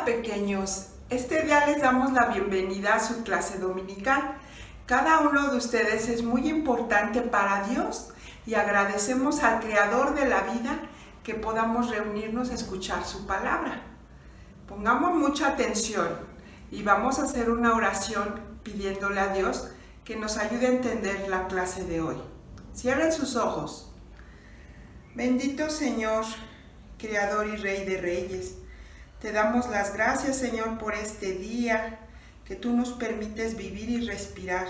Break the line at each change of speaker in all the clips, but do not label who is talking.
Pequeños, este día les damos la bienvenida a su clase dominical. Cada uno de ustedes es muy importante para Dios y agradecemos al Creador de la vida que podamos reunirnos a escuchar su palabra. Pongamos mucha atención y vamos a hacer una oración pidiéndole a Dios que nos ayude a entender la clase de hoy. Cierren sus ojos. Bendito Señor, Creador y Rey de Reyes, te damos las gracias, Señor, por este día que tú nos permites vivir y respirar,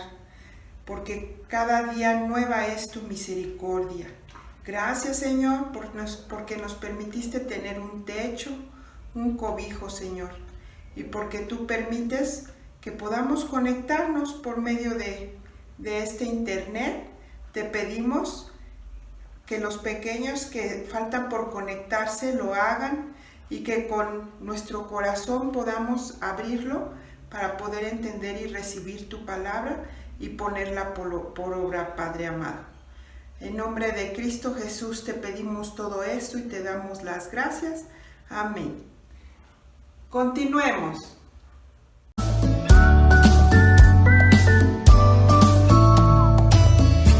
porque cada día nueva es tu misericordia. Gracias, Señor, porque nos permitiste tener un techo, un cobijo, Señor, y porque tú permites que podamos conectarnos por medio de este internet. Te pedimos que los pequeños que faltan por conectarse lo hagan y que con nuestro corazón podamos abrirlo para poder entender y recibir tu palabra y ponerla por obra, Padre amado. En nombre de Cristo Jesús te pedimos todo esto y te damos las gracias. Amén. Continuemos.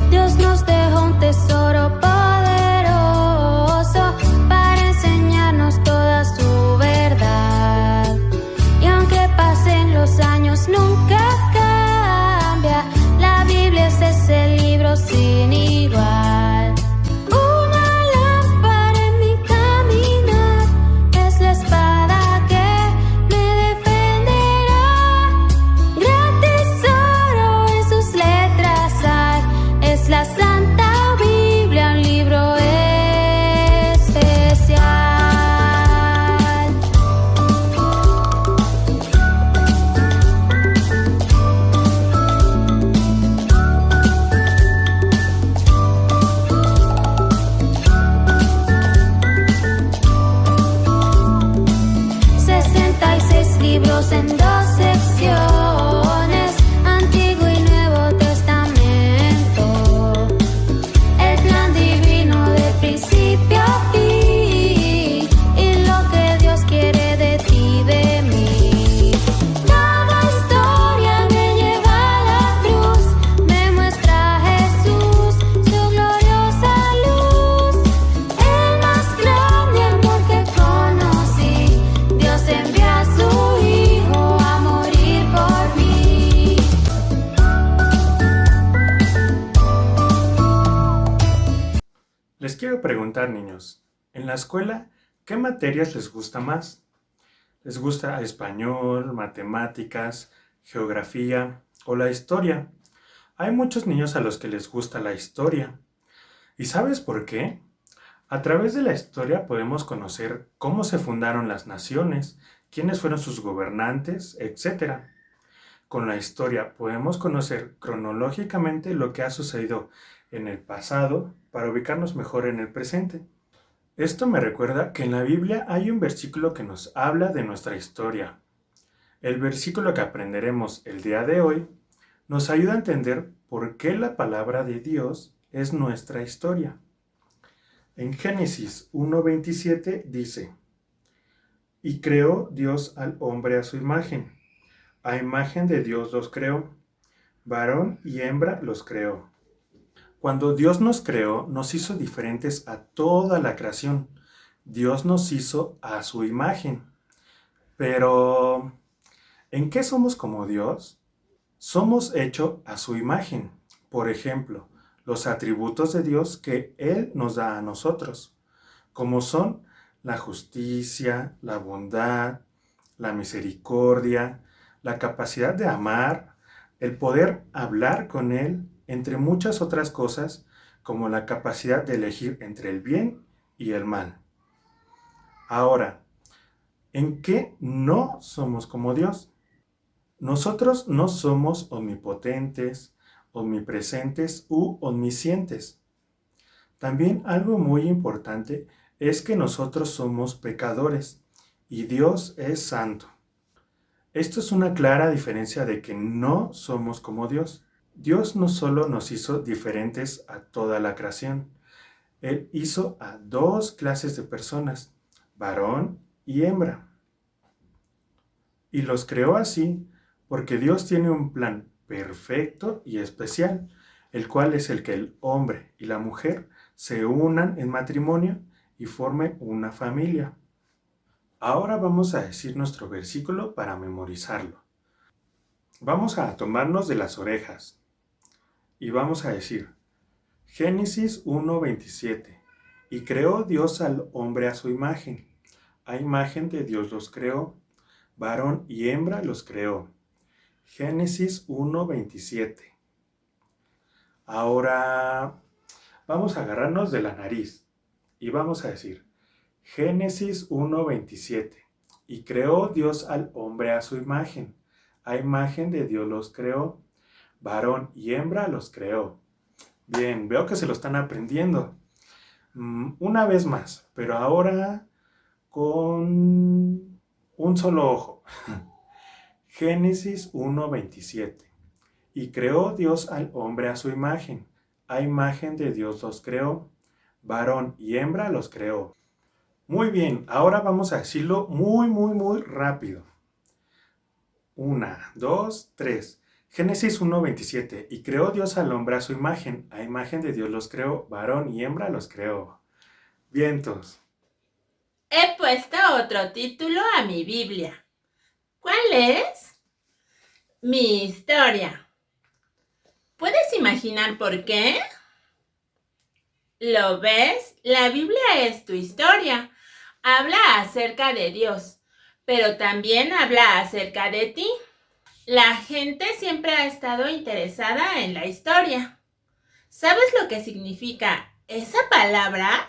Dios nos dejó un tesoro poderoso para enseñarnos toda su verdad. Y aunque pasen los años, nunca cambia. La Biblia es ese libro sin igual. Una lámpara en mi caminar, es la espada que me defenderá. Gran tesoro en sus letras hay, es la Santa Biblia, un libro especial. Libros en dos secciones, Antiguo y Nuevo Testamento. El plan divino de principio a fin y lo que Dios quiere de ti, de mí. Cada historia me lleva a la cruz, me muestra a Jesús, su gloriosa luz. El más grande amor que conocí, Dios envía a su
Les quiero preguntar, niños, en la escuela, ¿qué materias les gusta más? ¿Les gusta español, matemáticas, geografía o la historia? Hay muchos niños a los que les gusta la historia. ¿Y sabes por qué? A través de la historia podemos conocer cómo se fundaron las naciones, quiénes fueron sus gobernantes, etc. Con la historia podemos conocer cronológicamente lo que ha sucedido en el pasado para ubicarnos mejor en el presente. Esto me recuerda que en la Biblia hay un versículo que nos habla de nuestra historia. El versículo que aprenderemos el día de hoy nos ayuda a entender por qué la palabra de Dios es nuestra historia. En Génesis 1:27 dice: Y creó Dios al hombre a su imagen. A imagen de Dios los creó. Varón y hembra los creó. Cuando Dios nos creó, nos hizo diferentes a toda la creación. Dios nos hizo a su imagen. Pero, ¿en qué somos como Dios? Somos hechos a su imagen. Por ejemplo, los atributos de Dios que Él nos da a nosotros, como son la justicia, la bondad, la misericordia, la capacidad de amar, el poder hablar con Él, entre muchas otras cosas, como la capacidad de elegir entre el bien y el mal. Ahora, ¿en qué no somos como Dios? Nosotros no somos omnipotentes, omnipresentes u omniscientes. También algo muy importante es que nosotros somos pecadores y Dios es santo. Esto es una clara diferencia de que no somos como Dios. Dios no solo nos hizo diferentes a toda la creación, Él hizo a dos clases de personas, varón y hembra. Y los creó así porque Dios tiene un plan perfecto y especial, el cual es el que el hombre y la mujer se unan en matrimonio y formen una familia. Ahora vamos a decir nuestro versículo para memorizarlo. Vamos a tomarnos de las orejas y vamos a decir Génesis 1:27. Y creó Dios al hombre a su imagen. A imagen de Dios los creó, varón y hembra los creó. Génesis 1:27. Ahora vamos a agarrarnos de la nariz y vamos a decir Génesis 1:27. Y creó Dios al hombre a su imagen. A imagen de Dios los creó, varón y hembra los creó. Bien, veo que se lo están aprendiendo. Una vez más, pero ahora con un solo ojo. Génesis 1:27. Y creó Dios al hombre a su imagen. A imagen de Dios los creó, varón y hembra los creó. Muy bien, ahora vamos a decirlo muy rápido. 1, 2, 3. Génesis 1:27. Y creó Dios al hombre a su imagen. A imagen de Dios los creó, varón y hembra los creó. Vientos.
He puesto otro título a mi Biblia. ¿Cuál es? Mi historia. ¿Puedes imaginar por qué? ¿Lo ves? La Biblia es tu historia. Habla acerca de Dios, pero también habla acerca de ti. La gente siempre ha estado interesada en la historia. ¿Sabes lo que significa esa palabra?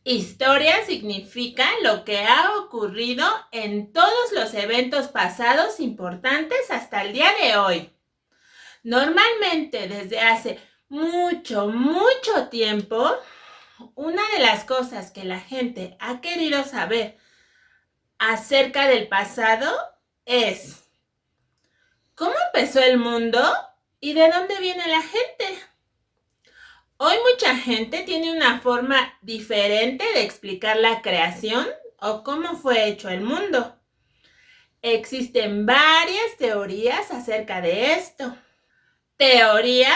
Historia significa lo que ha ocurrido en todos los eventos pasados importantes hasta el día de hoy. Normalmente, desde hace mucho tiempo, una de las cosas que la gente ha querido saber acerca del pasado es ¿cómo empezó el mundo y de dónde viene la gente? Hoy mucha gente tiene una forma diferente de explicar la creación o cómo fue hecho el mundo. Existen varias teorías acerca de esto. Teoría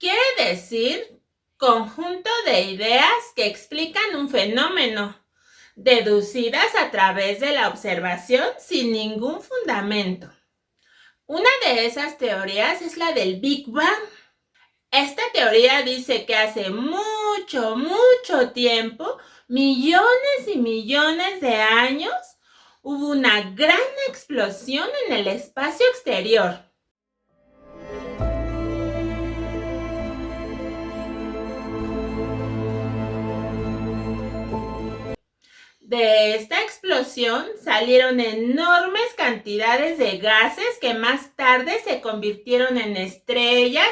quiere decir conjunto de ideas que explican un fenómeno, deducidas a través de la observación sin ningún fundamento. Una de esas teorías es la del Big Bang. Esta teoría dice que hace mucho tiempo, millones y millones de años, hubo una gran explosión en el espacio exterior. De esta explosión salieron enormes cantidades de gases que más tarde se convirtieron en estrellas,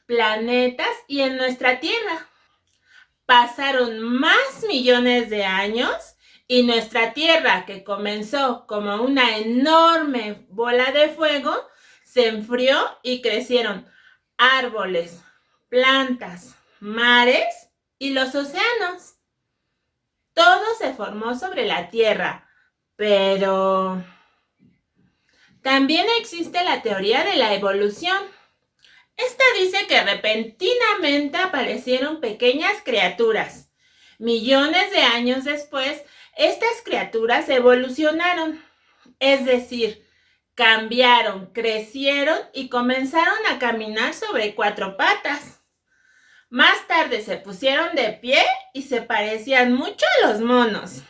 planetas y en nuestra Tierra. Pasaron más millones de años y nuestra Tierra, que comenzó como una enorme bola de fuego, se enfrió y crecieron árboles, plantas, mares y los océanos. Todo se formó sobre la Tierra, pero también existe la teoría de la evolución. Esta dice que repentinamente aparecieron pequeñas criaturas. Millones de años después, estas criaturas evolucionaron, es decir, cambiaron, crecieron y comenzaron a caminar sobre 4 patas. Más tarde se pusieron de pie y se parecían mucho a los monos.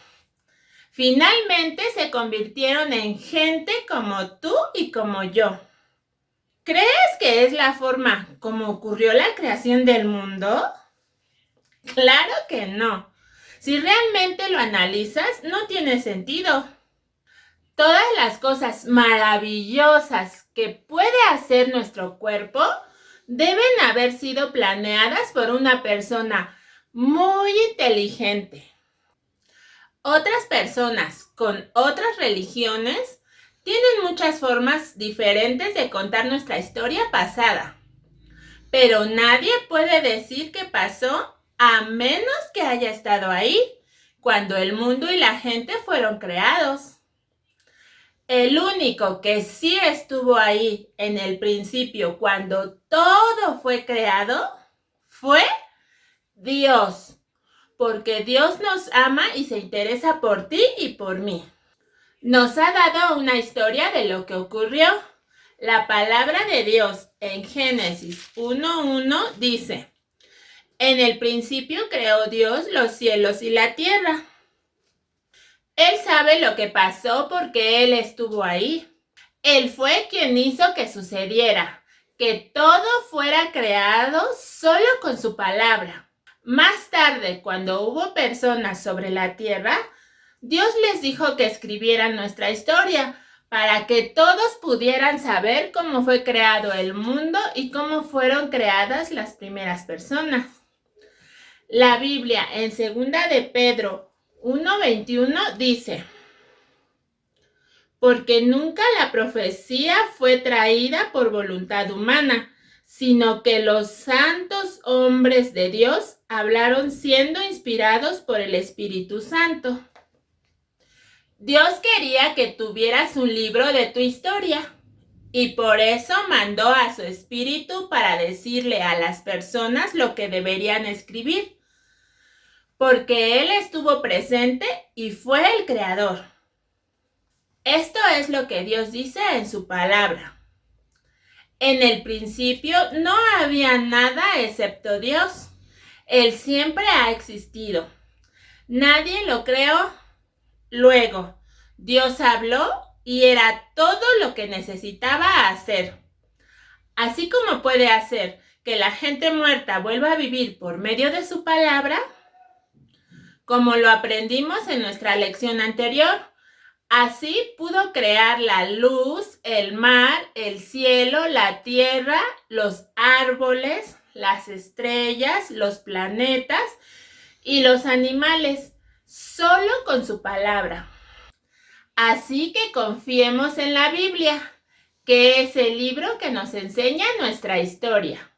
Finalmente se convirtieron en gente como tú y como yo. ¿Crees que es la forma como ocurrió la creación del mundo? Claro que no. Si realmente lo analizas, no tiene sentido. Todas las cosas maravillosas que puede hacer nuestro cuerpo deben haber sido planeadas por una persona muy inteligente. Otras personas con otras religiones tienen muchas formas diferentes de contar nuestra historia pasada, pero nadie puede decir qué pasó a menos que haya estado ahí, cuando el mundo y la gente fueron creados. El único que sí estuvo ahí en el principio cuando todo fue creado fue Dios, porque Dios nos ama y se interesa por ti y por mí. Nos ha dado una historia de lo que ocurrió. La palabra de Dios en Génesis 1:1 dice: en el principio creó Dios los cielos y la tierra. Él sabe lo que pasó porque Él estuvo ahí. Él fue quien hizo que sucediera, que todo fuera creado solo con su palabra. Más tarde, cuando hubo personas sobre la tierra, Dios les dijo que escribieran nuestra historia para que todos pudieran saber cómo fue creado el mundo y cómo fueron creadas las primeras personas. La Biblia en 2 de Pedro 1:21 dice: porque nunca la profecía fue traída por voluntad humana, sino que los santos hombres de Dios hablaron siendo inspirados por el Espíritu Santo. Dios quería que tuvieras un libro de tu historia y por eso mandó a su Espíritu para decirle a las personas lo que deberían escribir, porque Él estuvo presente y fue el creador. Esto es lo que Dios dice en su palabra. En el principio no había nada excepto Dios. Él siempre ha existido. Nadie lo creó. Luego, Dios habló y era todo lo que necesitaba hacer. Así como puede hacer que la gente muerta vuelva a vivir por medio de su palabra, como lo aprendimos en nuestra lección anterior, así pudo crear la luz, el mar, el cielo, la tierra, los árboles, las estrellas, los planetas y los animales, solo con su palabra. Así que confiemos en la Biblia, que es el libro que nos enseña nuestra historia.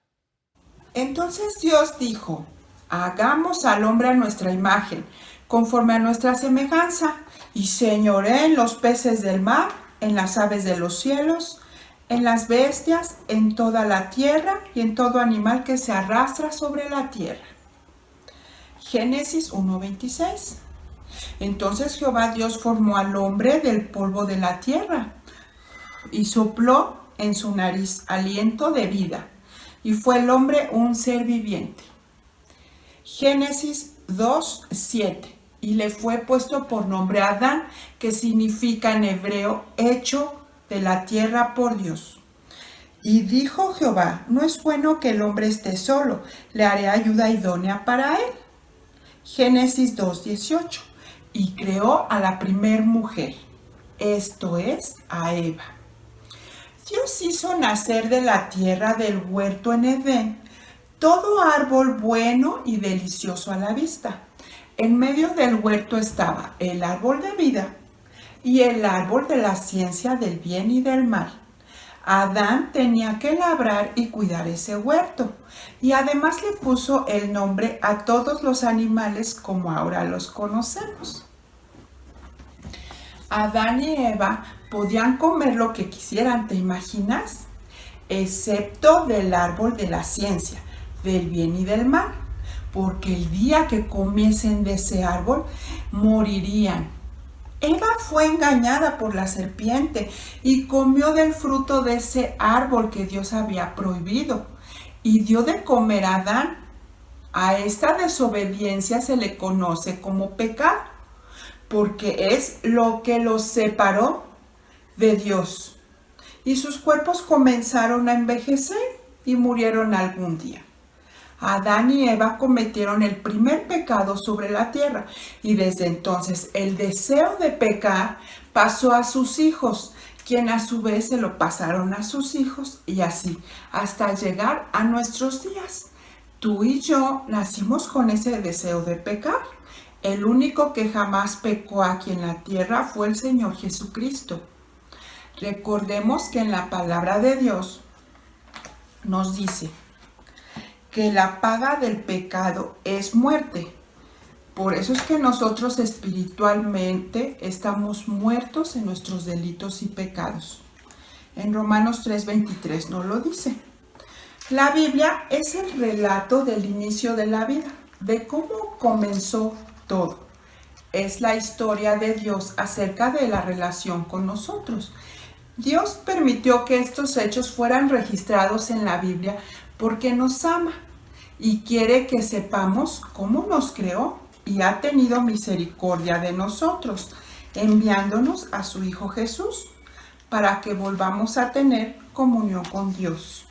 Entonces Dios dijo: hagamos al hombre a nuestra imagen, conforme a nuestra semejanza, y señoree en los peces del mar, en las aves de los cielos, en las bestias, en toda la tierra y en todo animal que se arrastra sobre la tierra. Génesis 1:26. Entonces Jehová Dios formó al hombre del polvo de la tierra y sopló en su nariz aliento de vida, y fue el hombre un ser viviente. Génesis 2:7. Y le fue puesto por nombre Adán, que significa en hebreo hecho de la tierra por Dios. Y dijo Jehová: no es bueno que el hombre esté solo, le haré ayuda idónea para él. Génesis 2:18. Y creó a la primer mujer, esto es, a Eva. Dios hizo nacer de la tierra del huerto en Edén todo árbol bueno y delicioso a la vista. En medio del huerto estaba el árbol de vida y el árbol de la ciencia del bien y del mal. Adán tenía que labrar y cuidar ese huerto, y además le puso el nombre a todos los animales como ahora los conocemos. Adán y Eva podían comer lo que quisieran, ¿te imaginas? Excepto del árbol de la ciencia, del bien y del mal, porque el día que comiesen de ese árbol, morirían. Eva fue engañada por la serpiente y comió del fruto de ese árbol que Dios había prohibido y dio de comer a Adán. A esta desobediencia se le conoce como pecado, porque es lo que los separó de Dios. Y sus cuerpos comenzaron a envejecer y murieron algún día. Adán y Eva cometieron el primer pecado sobre la tierra y desde entonces el deseo de pecar pasó a sus hijos, quien a su vez se lo pasaron a sus hijos y así hasta llegar a nuestros días. Tú y yo nacimos con ese deseo de pecar. El único que jamás pecó aquí en la tierra fue el Señor Jesucristo. Recordemos que en la palabra de Dios nos dice que la paga del pecado es muerte. Por eso es que nosotros espiritualmente estamos muertos en nuestros delitos y pecados. En Romanos 3:23 nos lo dice. La Biblia es el relato del inicio de la vida, de cómo comenzó todo. Es la historia de Dios acerca de la relación con nosotros. Dios permitió que estos hechos fueran registrados en la Biblia porque nos ama y quiere que sepamos cómo nos creó y ha tenido misericordia de nosotros, enviándonos a su Hijo Jesús para que volvamos a tener comunión con Dios.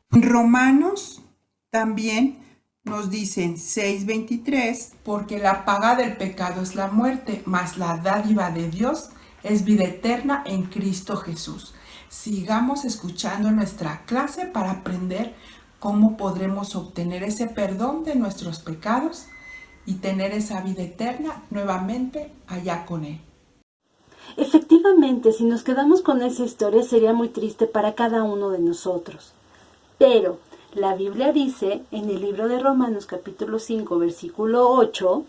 Romanos también nos dicen 6:23, porque la paga del pecado es la muerte, mas la dádiva de Dios es vida eterna en Cristo Jesús. Sigamos escuchando nuestra clase para aprender cómo podremos obtener ese perdón de nuestros pecados y tener esa vida eterna nuevamente allá con Él.
Efectivamente, si nos quedamos con esa historia sería muy triste para cada uno de nosotros. Pero la Biblia dice en el libro de Romanos capítulo 5 versículo 8,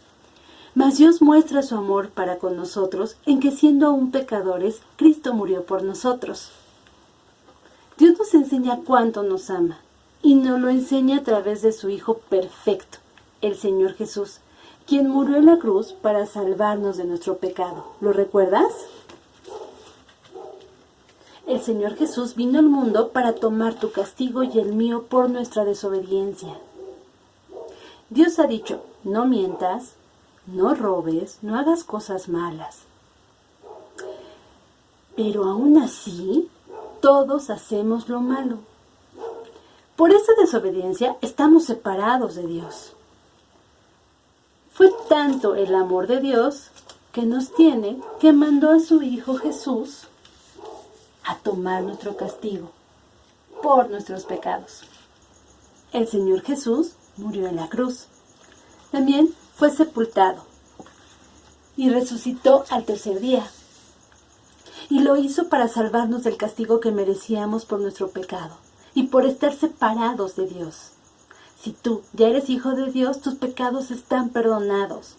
mas Dios muestra su amor para con nosotros en que siendo aún pecadores, Cristo murió por nosotros. Dios nos enseña cuánto nos ama y nos lo enseña a través de su Hijo perfecto, el Señor Jesús, quien murió en la cruz para salvarnos de nuestro pecado. ¿Lo recuerdas? El Señor Jesús vino al mundo para tomar tu castigo y el mío por nuestra desobediencia. Dios ha dicho, no mientas, no robes, no hagas cosas malas. Pero aún así, todos hacemos lo malo. Por esa desobediencia estamos separados de Dios. Fue tanto el amor de Dios que nos tiene que mandó a su Hijo Jesús a tomar nuestro castigo por nuestros pecados. El Señor Jesús murió en la cruz. También fue sepultado y resucitó al tercer día. Y lo hizo para salvarnos del castigo que merecíamos por nuestro pecado y por estar separados de Dios. Si tú ya eres hijo de Dios, tus pecados están perdonados.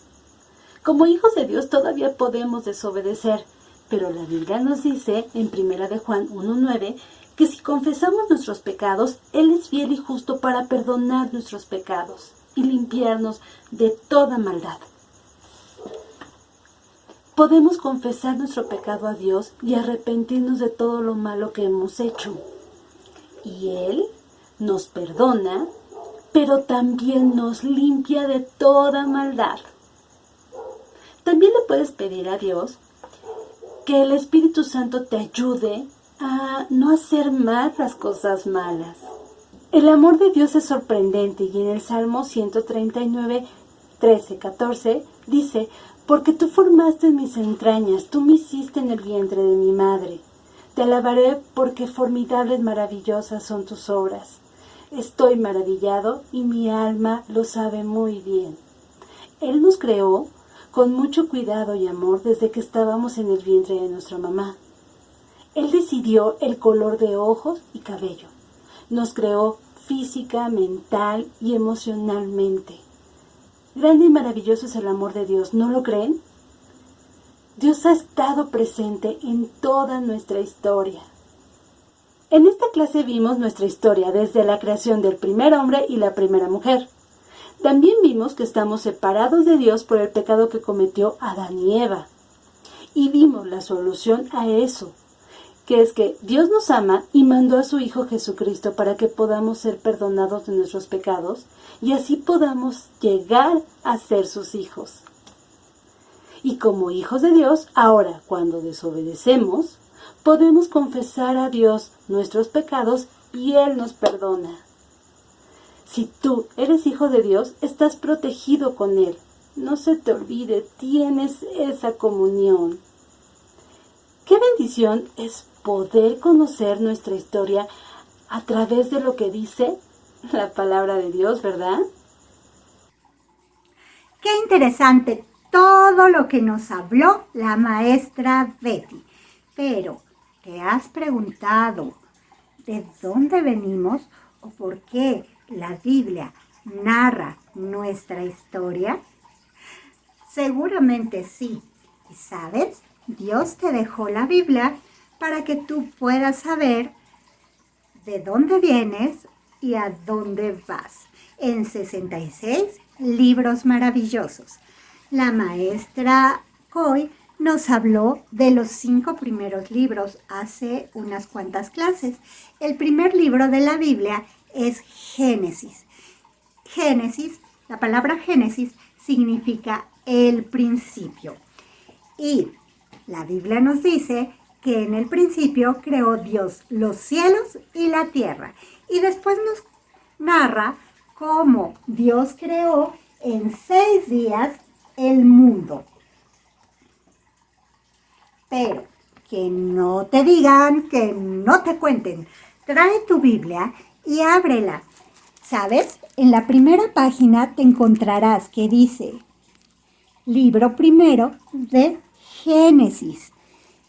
Como hijos de Dios todavía podemos desobedecer, pero la Biblia nos dice en 1 de Juan 1:9 que si confesamos nuestros pecados, Él es fiel y justo para perdonar nuestros pecados y limpiarnos de toda maldad. Podemos confesar nuestro pecado a Dios y arrepentirnos de todo lo malo que hemos hecho. Y Él nos perdona, pero también nos limpia de toda maldad. También le puedes pedir a Dios que el Espíritu Santo te ayude a no hacer más las cosas malas. El amor de Dios es sorprendente y en el Salmo 139, 13, 14 dice, porque tú formaste mis entrañas, tú me hiciste en el vientre de mi madre. Te alabaré porque formidables, maravillosas son tus obras. Estoy maravillado y mi alma lo sabe muy bien. Él nos creó con mucho cuidado y amor desde que estábamos en el vientre de nuestra mamá. Él decidió el color de ojos y cabello. Nos creó física, mental y emocionalmente. Grande y maravilloso es el amor de Dios, ¿no lo creen? Dios ha estado presente en toda nuestra historia. En esta clase vimos nuestra historia desde la creación del primer hombre y la primera mujer. También vimos que estamos separados de Dios por el pecado que cometió Adán y Eva. Y vimos la solución a eso, que es que Dios nos ama y mandó a su Hijo Jesucristo para que podamos ser perdonados de nuestros pecados y así podamos llegar a ser sus hijos. Y como hijos de Dios, ahora cuando desobedecemos, podemos confesar a Dios nuestros pecados y Él nos perdona. Si tú eres hijo de Dios, estás protegido con Él. No se te olvide, tienes esa comunión. Qué bendición es poder conocer nuestra historia a través de lo que dice la palabra de Dios, ¿verdad?
Qué interesante todo lo que nos habló la maestra Betty. Pero, ¿te has preguntado de dónde venimos o por qué la Biblia narra nuestra historia? Seguramente sí. Y sabes, Dios te dejó la Biblia para que tú puedas saber de dónde vienes y a dónde vas. En 66 libros maravillosos. La maestra Coy nos habló de los 5 primeros libros hace unas cuantas clases. El primer libro de la Biblia es Génesis. Génesis, la palabra Génesis significa el principio. Y la Biblia nos dice que en el principio creó Dios los cielos y la tierra. Y después nos narra cómo Dios creó en 6 días el mundo. Pero que no te digan, que no te cuenten. Trae tu Biblia y ábrela. ¿Sabes? En la primera página te encontrarás que dice libro primero de Génesis.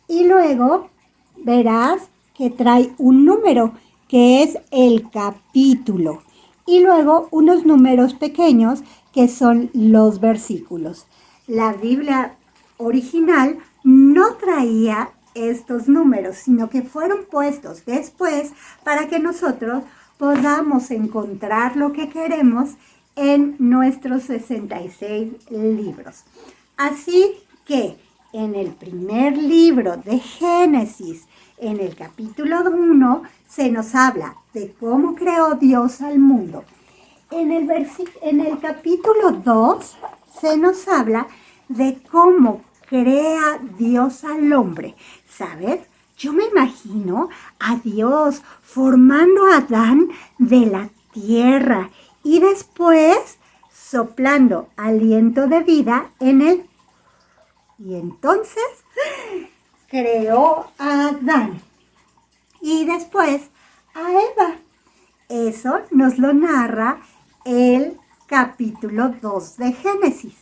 Y luego verás que trae un número que es el capítulo. Y luego unos números pequeños que son los versículos. La Biblia original no traía estos números, sino que fueron puestos después para que nosotros podamos encontrar lo que queremos en nuestros 66 libros. Así que en el primer libro de Génesis, en el capítulo 1, se nos habla de cómo creó Dios al mundo. En el capítulo 2 se nos habla de cómo crea Dios al hombre. ¿Sabes? Yo me imagino a Dios formando a Adán de la tierra y después soplando aliento de vida en él. Y entonces creó a Adán y después a Eva. Eso nos lo narra el capítulo 2 de Génesis.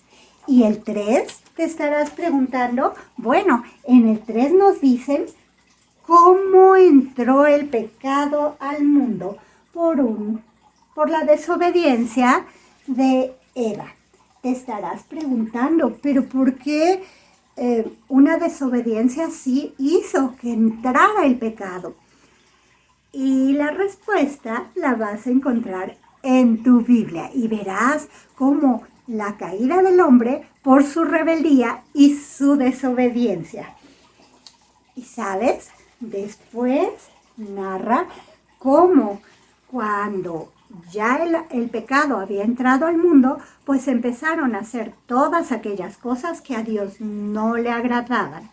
Y el 3, te estarás preguntando, bueno, en el 3 nos dicen cómo entró el pecado al mundo por la desobediencia de Eva. Te estarás preguntando, ¿pero por qué una desobediencia así hizo que entrara el pecado? Y la respuesta la vas a encontrar en tu Biblia y verás cómo la caída del hombre por su rebeldía y su desobediencia. Y sabes, después narra cómo cuando ya el pecado había entrado al mundo, pues empezaron a hacer todas aquellas cosas que a Dios no le agradaban.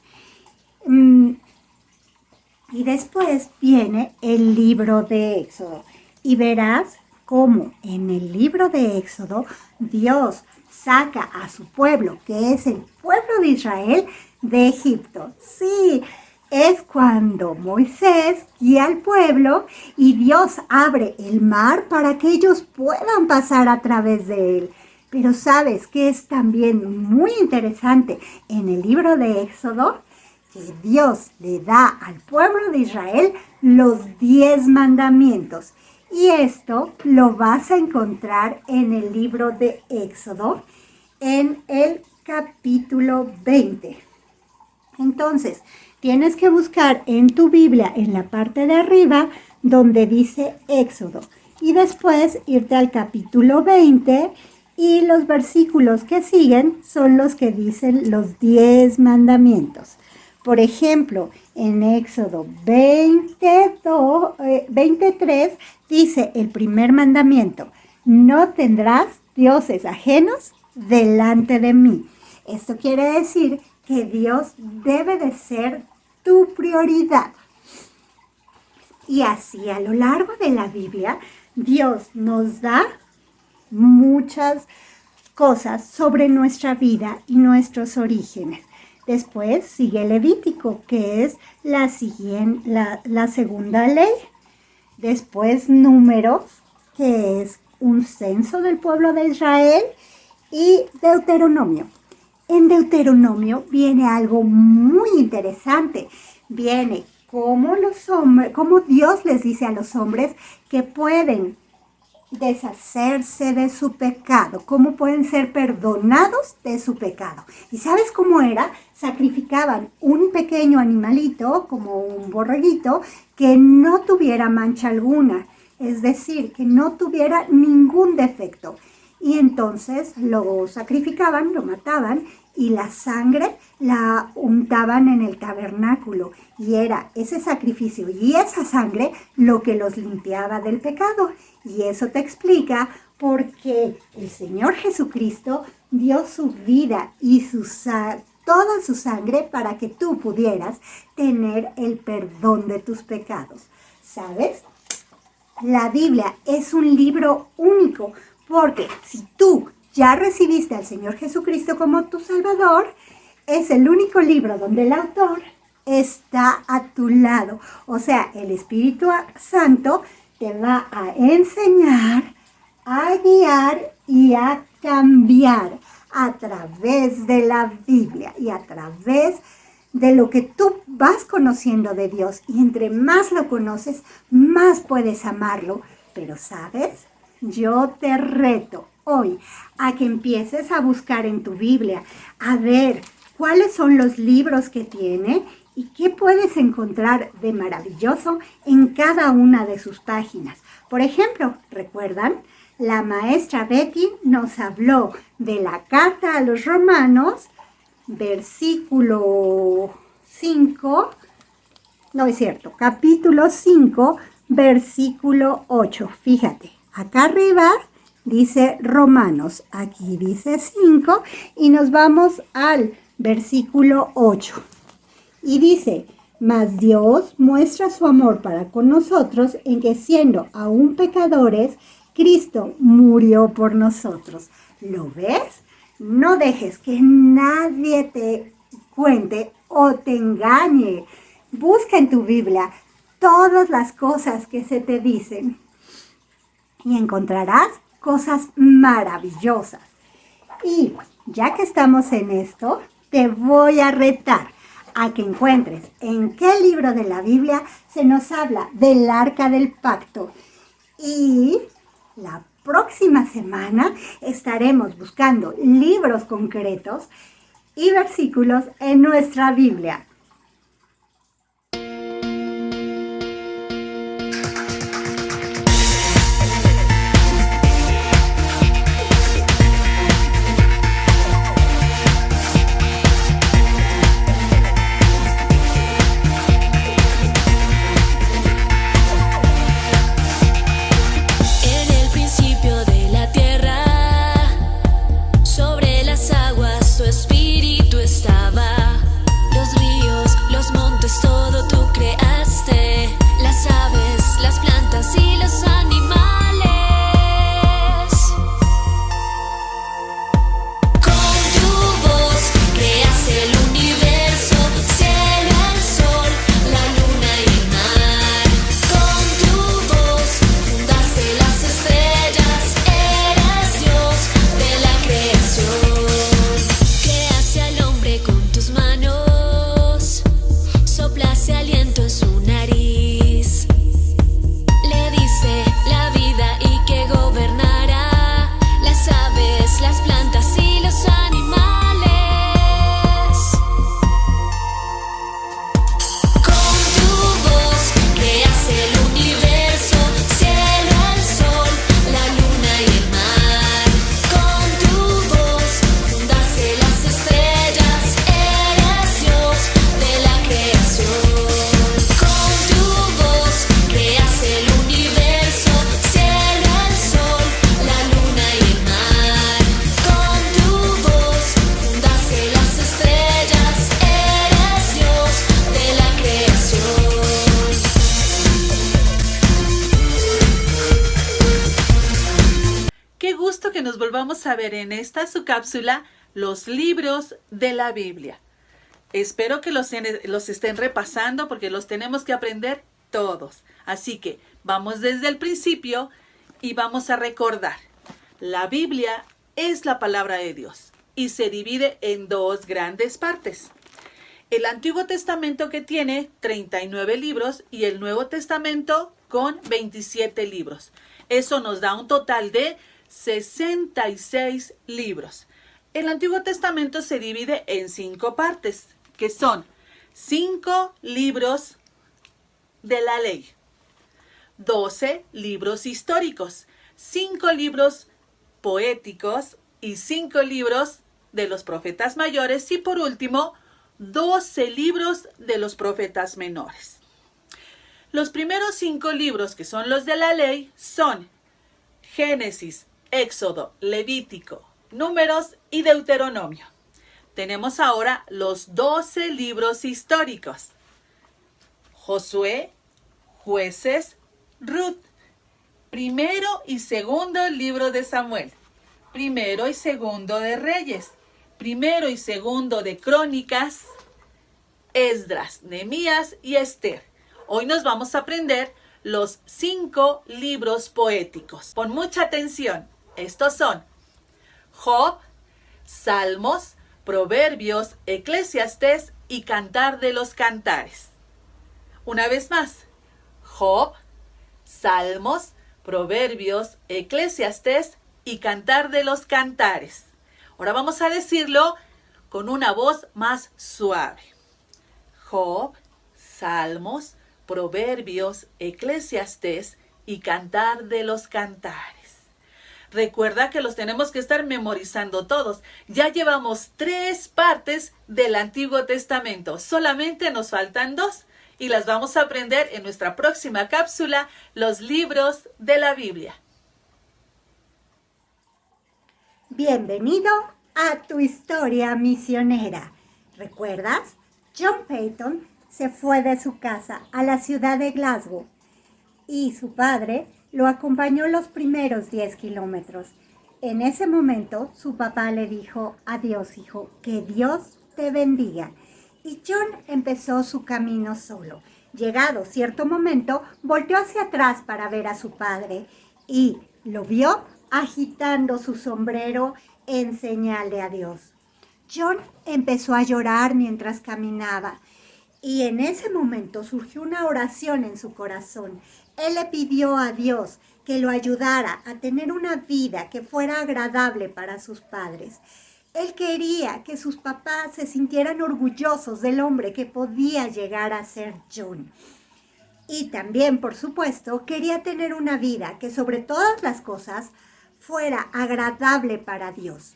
Y después viene el libro de Éxodo y verás cómo en el libro de Éxodo Dios saca a su pueblo, que es el pueblo de Israel, de Egipto. Sí, es cuando Moisés guía al pueblo y Dios abre el mar para que ellos puedan pasar a través de él. Pero ¿sabes qué es también muy interesante en el libro de Éxodo? Que Dios le da al pueblo de Israel los 10 mandamientos. Y esto lo vas a encontrar en el libro de Éxodo, en el capítulo 20. Entonces, tienes que buscar en tu Biblia, en la parte de arriba, donde dice Éxodo. Y después irte al capítulo 20 y los versículos que siguen son los que dicen los 10 mandamientos. Por ejemplo, en Éxodo 23 dice el primer mandamiento: no tendrás dioses ajenos delante de mí. Esto quiere decir que Dios debe de ser tu prioridad. Y así a lo largo de la Biblia, Dios nos da muchas cosas sobre nuestra vida y nuestros orígenes. Después sigue Levítico, que es la segunda ley. Después Números, que es un censo del pueblo de Israel. Y Deuteronomio. En Deuteronomio viene algo muy interesante. Viene cómo Dios les dice a los hombres que pueden deshacerse de su pecado, cómo pueden ser perdonados de su pecado. ¿Y sabes cómo era? Sacrificaban un pequeño animalito, como un borreguito, que no tuviera mancha alguna, es decir, que no tuviera ningún defecto. Y entonces lo sacrificaban, lo mataban y la sangre la untaban en el tabernáculo. Y era ese sacrificio y esa sangre lo que los limpiaba del pecado. Y eso te explica por qué el Señor Jesucristo dio su vida y toda su sangre para que tú pudieras tener el perdón de tus pecados. ¿Sabes? La Biblia es un libro único. Porque si tú ya recibiste al Señor Jesucristo como tu Salvador, es el único libro donde el autor está a tu lado. O sea, el Espíritu Santo te va a enseñar, a guiar y a cambiar a través de la Biblia y a través de lo que tú vas conociendo de Dios. Y entre más lo conoces, más puedes amarlo. Pero ¿sabes? Yo te reto hoy a que empieces a buscar en tu Biblia, a ver cuáles son los libros que tiene y qué puedes encontrar de maravilloso en cada una de sus páginas. Por ejemplo, ¿recuerdan? La maestra Betty nos habló de la carta a los Romanos, versículo 5, no es cierto, capítulo 5, versículo 8. Fíjate. Acá arriba dice Romanos, aquí dice 5 y nos vamos al versículo 8. Y dice, mas Dios muestra su amor para con nosotros en que siendo aún pecadores, Cristo murió por nosotros. ¿Lo ves? No dejes que nadie te cuente o te engañe. Busca en tu Biblia todas las cosas que se te dicen. Y encontrarás cosas maravillosas. Y ya que estamos en esto, te voy a retar a que encuentres en qué libro de la Biblia se nos habla del Arca del Pacto. Y la próxima semana estaremos buscando libros concretos y versículos en nuestra Biblia.
Que nos volvamos a ver en esta su cápsula, los libros de la Biblia. Espero que los estén repasando porque los tenemos que aprender todos. Así que vamos desde el principio y vamos a recordar. La Biblia es la palabra de Dios y se divide en dos grandes partes. El Antiguo Testamento, que tiene 39 libros, y el Nuevo Testamento con 27 libros. Eso nos da un total de 66 libros. El Antiguo Testamento se divide en 5 partes, que son 5 libros de la ley, 12 libros históricos, 5 libros poéticos y 5 libros de los profetas mayores y por último 12 libros de los profetas menores. Los primeros 5 libros, que son los de la ley, son Génesis, Éxodo, Levítico, Números y Deuteronomio. Tenemos ahora los 12 libros históricos: Josué, Jueces, Ruth, primero y segundo libro de Samuel, primero y segundo de Reyes, primero y segundo de Crónicas, Esdras, Nehemías y Esther. Hoy nos vamos a aprender los 5 libros poéticos. Pon mucha atención. Estos son Job, Salmos, Proverbios, Eclesiastés y Cantar de los Cantares. Una vez más, Job, Salmos, Proverbios, Eclesiastés y Cantar de los Cantares. Ahora vamos a decirlo con una voz más suave. Job, Salmos, Proverbios, Eclesiastés y Cantar de los Cantares. Recuerda que los tenemos que estar memorizando todos. Ya llevamos 3 partes del Antiguo Testamento. Solamente nos faltan 2 y las vamos a aprender en nuestra próxima cápsula, los libros de la Biblia.
Bienvenido a tu historia misionera. ¿Recuerdas? John Paton se fue de su casa a la ciudad de Glasgow y su padre lo acompañó los primeros 10 kilómetros. En ese momento, su papá le dijo: adiós, hijo, que Dios te bendiga. Y John empezó su camino solo. Llegado cierto momento, volteó hacia atrás para ver a su padre y lo vio agitando su sombrero en señal de adiós. John empezó a llorar mientras caminaba y en ese momento surgió una oración en su corazón. Él le pidió a Dios que lo ayudara a tener una vida que fuera agradable para sus padres. Él quería que sus papás se sintieran orgullosos del hombre que podía llegar a ser John. Y también, por supuesto, quería tener una vida que sobre todas las cosas fuera agradable para Dios.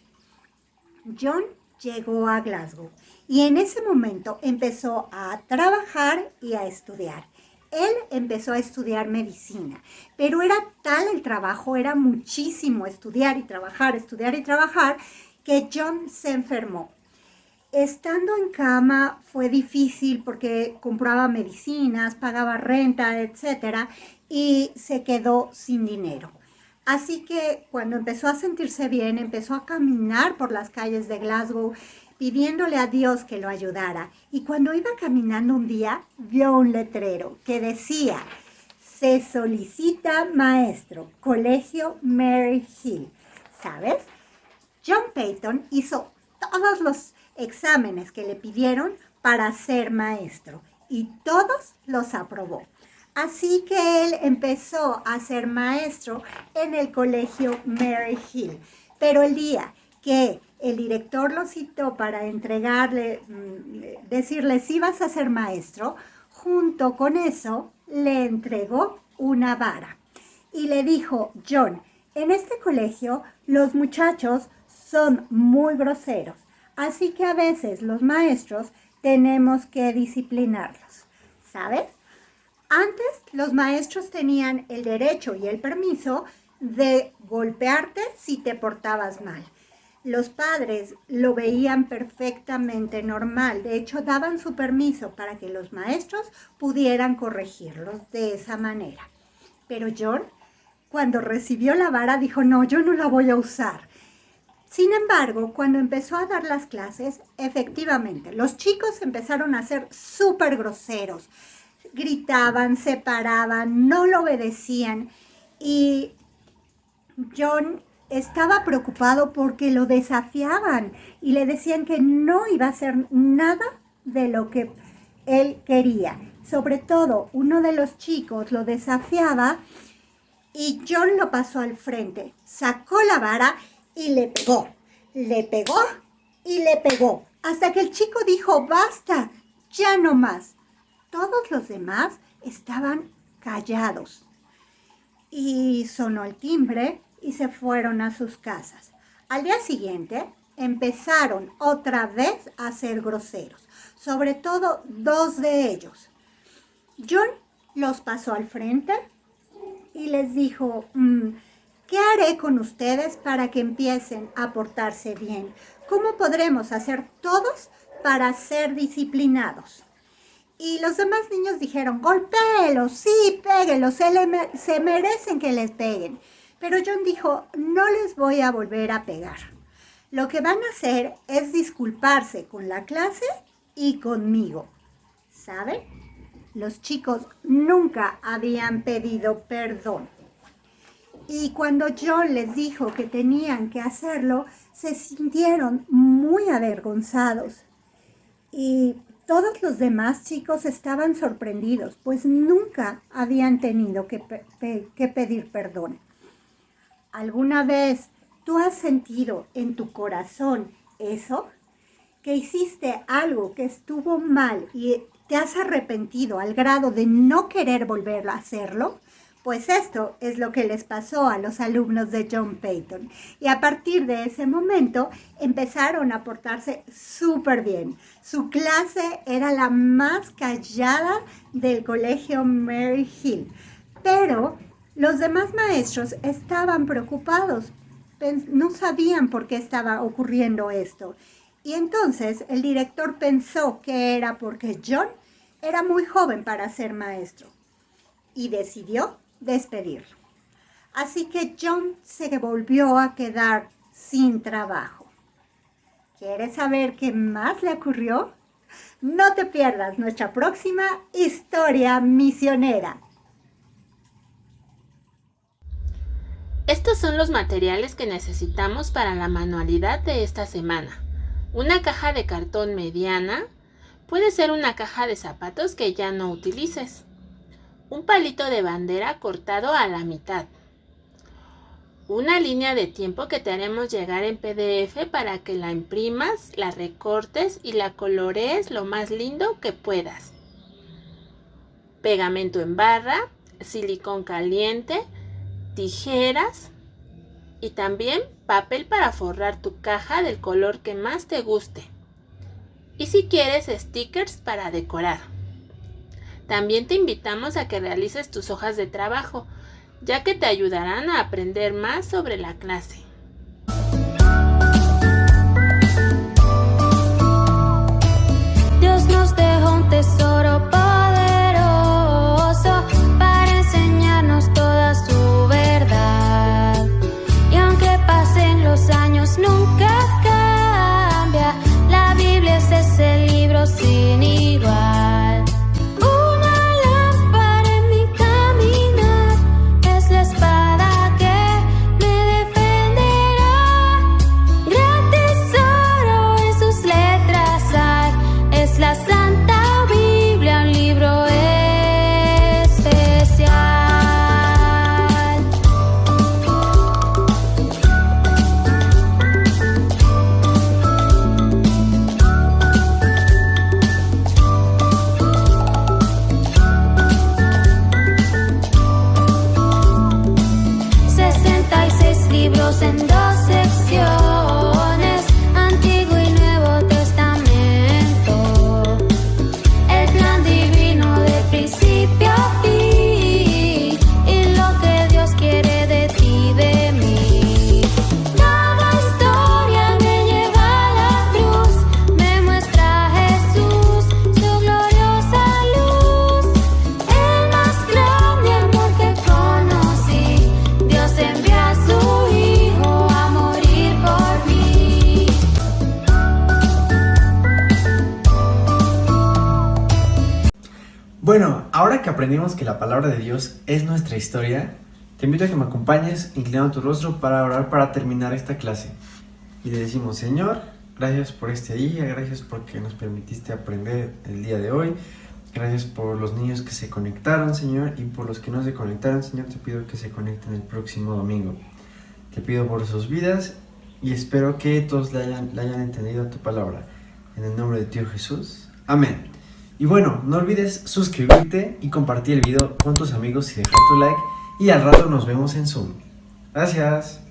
John llegó a Glasgow y en ese momento empezó a trabajar y a estudiar. Él empezó a estudiar medicina, pero era tal el trabajo, era muchísimo estudiar y trabajar, que John se enfermó. Estando en cama fue difícil porque compraba medicinas, pagaba renta, etc. y se quedó sin dinero. Así que cuando empezó a sentirse bien, empezó a caminar por las calles de Glasgow pidiéndole a Dios que lo ayudara. Y cuando iba caminando un día, vio un letrero que decía: se solicita maestro, Colegio Mary Hill. ¿Sabes? John Paton hizo todos los exámenes que le pidieron para ser maestro y todos los aprobó. Así que él empezó a ser maestro en el Colegio Mary Hill. Pero el día que el director lo citó para entregarle, decirle si vas a ser maestro, junto con eso le entregó una vara. Y le dijo: John, en este colegio los muchachos son muy groseros, así que a veces los maestros tenemos que disciplinarlos, ¿sabes? Antes los maestros tenían el derecho y el permiso de golpearte si te portabas mal. Los padres lo veían perfectamente normal, de hecho daban su permiso para que los maestros pudieran corregirlos de esa manera. Pero John, cuando recibió la vara, dijo: no, yo no la voy a usar. Sin embargo, cuando empezó a dar las clases, efectivamente, los chicos empezaron a ser súper groseros. Gritaban, se paraban, no lo obedecían. Y John estaba preocupado porque lo desafiaban y le decían que no iba a hacer nada de lo que él quería. Sobre todo, uno de los chicos lo desafiaba Y John lo pasó al frente, sacó la vara y le pegó y le pegó, hasta que el chico dijo, basta, ya no más. Todos los demás estaban callados. Y sonó el timbre y se fueron a sus casas. Al día siguiente empezaron otra vez a ser groseros, sobre todo 2 de ellos. John los pasó al frente y les dijo, ¿qué haré con ustedes para que empiecen a portarse bien? ¿Cómo podremos hacer todos para ser disciplinados? Y los demás niños dijeron, golpéelos, sí, péguelos, se merecen que les peguen. Pero John dijo, no les voy a volver a pegar. Lo que van a hacer es disculparse con la clase y conmigo. ¿Saben? Los chicos nunca habían pedido perdón. Y cuando John les dijo que tenían que hacerlo, se sintieron muy avergonzados. Y todos los demás chicos estaban sorprendidos, pues nunca habían tenido que pedir perdón. ¿Alguna vez tú has sentido en tu corazón eso? Que hiciste algo que estuvo mal y te has arrepentido al grado de no querer volver a hacerlo. Pues esto es lo que les pasó a los alumnos de John Paton. Y a partir de ese momento empezaron a portarse súper bien. Su clase era la más callada del colegio Mary Hill. Pero los demás maestros estaban preocupados. No sabían por qué estaba ocurriendo esto. Y entonces el director pensó que era porque John era muy joven para ser maestro. Y decidió despedirlo. Así que John se volvió a quedar sin trabajo. ¿Quieres saber qué más le ocurrió? No te pierdas nuestra próxima historia misionera.
Estos son los materiales que necesitamos para la manualidad de esta semana. Una caja de cartón mediana, puede ser una caja de zapatos que ya no utilices. Un palito de bandera cortado a la mitad. Una línea de tiempo que te haremos llegar en PDF para que la imprimas, la recortes y la colorees lo más lindo que puedas. Pegamento en barra, silicón caliente, tijeras y también papel para forrar tu caja del color que más te guste. Y si quieres, stickers para decorar. También te invitamos a que realices tus hojas de trabajo, ya que te ayudarán a aprender más sobre la clase.
Dios nos dejó un tesoro poderoso para enseñarnos toda su verdad. Y aunque pasen los años, nunca cambia. La Biblia es ese libro sin igual. En dos secciones, Antiguo y Nuevo Testamento, el plan divino de principio a fin, y lo que Dios quiere de ti, de mí. Cada historia me lleva a la cruz, me muestra a Jesús, su gloriosa luz, el más grande amor que conocí. Dios envía a su
Bueno, ahora que aprendimos que la palabra de Dios es nuestra historia, te invito a que me acompañes inclinando tu rostro para orar para terminar esta clase. Y le decimos, Señor, gracias por este día, gracias porque nos permitiste aprender el día de hoy. Gracias por los niños que se conectaron, Señor, y por los que no se conectaron, Señor, te pido que se conecten el próximo domingo. Te pido por sus vidas y espero que todos le hayan entendido tu palabra. En el nombre de Dios Jesús. Amén. Y bueno, no olvides suscribirte y compartir el video con tus amigos y dejar tu like. Y al rato nos vemos en Zoom. Gracias.